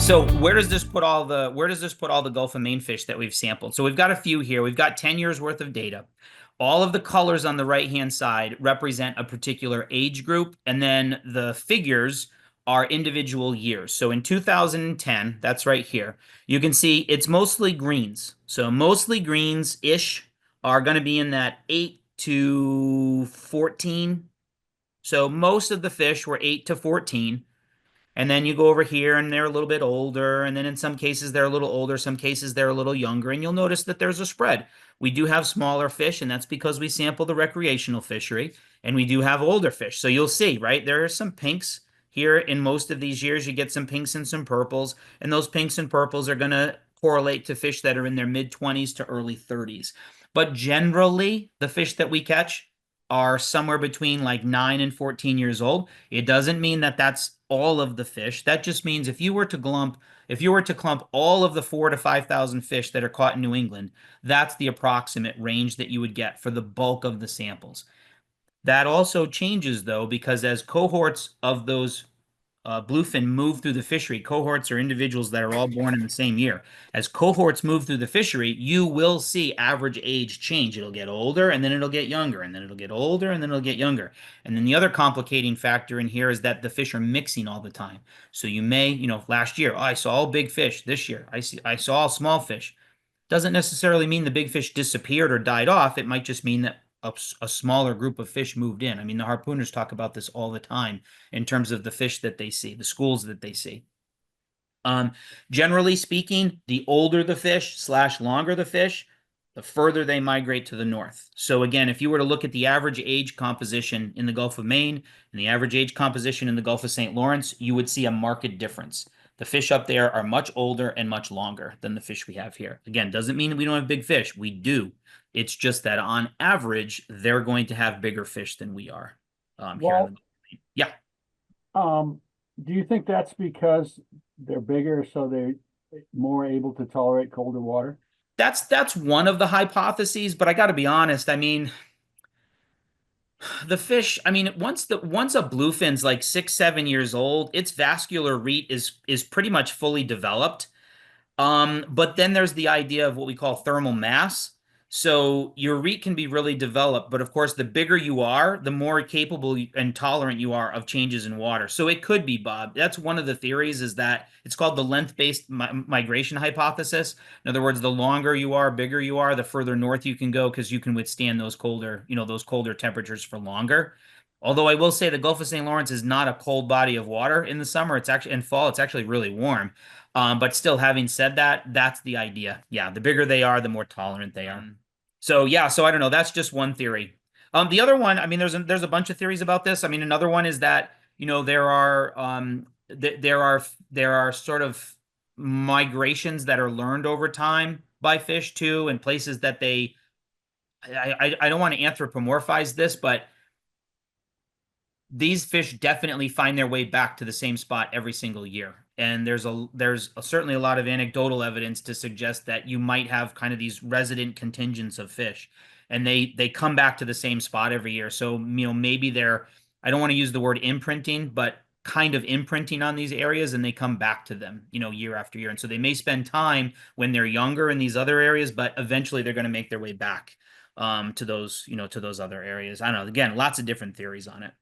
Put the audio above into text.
So where does this put all the Gulf of Maine fish that we've sampled? So we've got a few here. We've got 10 years worth of data. All of the colors on the right-hand side represent a particular age group, and then the figures are individual years. So in 2010, that's right here, you can see it's mostly greens. So mostly greens-ish are going to be in that 8 to 14. So most of the fish were 8 to 14. And then you go over here and they're a little bit older. And then in some cases they're a little older, some cases they're a little younger. And you'll notice that there's a spread. We do have smaller fish, and that's because we sample the recreational fishery. And we do have older fish. So you'll see, right? There are some pinks here in most of these years. You get some pinks and some purples. And those pinks and purples are going to correlate to fish that are in their mid 20s to early 30s. But generally, the fish that we catch are somewhere between like 9 and 14 years old. It doesn't mean that that's all of the fish. That just means if you were to clump all of the 4 to 5,000 fish that are caught in New England, that's the approximate range that you would get for the bulk of the samples. That also changes though, because as cohorts of those bluefin move through the fishery, cohorts are individuals that are all born in the same year. As cohorts move through the fishery, you will see average age change. It'll get older and then it'll get younger, and then it'll get older and then it'll get younger. And then the other complicating factor in here is that the fish are mixing all the time. So you may, last year, oh, I saw all big fish. This year, I saw all small fish. Doesn't necessarily mean the big fish disappeared or died off. It might just mean that a smaller group of fish moved in. I mean, the harpooners talk about this all the time in terms of the fish that they see, the schools that they see. Um, Generally speaking, the older the fish slash longer the fish, the further they migrate to the north. So again, if you were to look at the average age composition in the Gulf of Maine and the average age composition in the Gulf of St. Lawrence, you would see a marked difference. The fish up there are much older and much longer than the fish we have here. Again, doesn't mean that we don't have big fish. We do. It's just that on average, they're going to have bigger fish than we are here in the Well, Gulf of Maine. Yeah. um, do you think that's because they're bigger, so they're more able to tolerate colder water? That's one of the hypotheses, but I got to be honest. I mean, the fish, I mean, once a bluefin's like 6, 7 years old, its vascular reed is pretty much fully developed. But then there's the idea of what we call thermal mass. So your reef can be really developed, but of course, the bigger you are, the more capable and tolerant you are of changes in water. So it could be, Bob. That's one of the theories, is that it's called the length-based migration hypothesis. In other words, the longer you are, bigger you are, the further north you can go because you can withstand those colder temperatures for longer. Although I will say the Gulf of St. Lawrence is not a cold body of water in the summer. It's actually in fall, it's actually really warm. But still, having said that, that's the idea. Yeah, the bigger they are, the more tolerant they are. So yeah, so I don't know. That's just one theory. The other one, I mean, there's a bunch of theories about this. I mean, another one is that there are sort of migrations that are learned over time by fish too, and places that I don't want to anthropomorphize this, but these fish definitely find their way back to the same spot every single year. And certainly a lot of anecdotal evidence to suggest that you might have kind of these resident contingents of fish, and they come back to the same spot every year. So, maybe they're, I don't want to use the word imprinting, but kind of imprinting on these areas, and they come back to them, year after year. And so they may spend time when they're younger in these other areas, but eventually they're going to make their way back to those other areas. I don't know. Again, lots of different theories on it.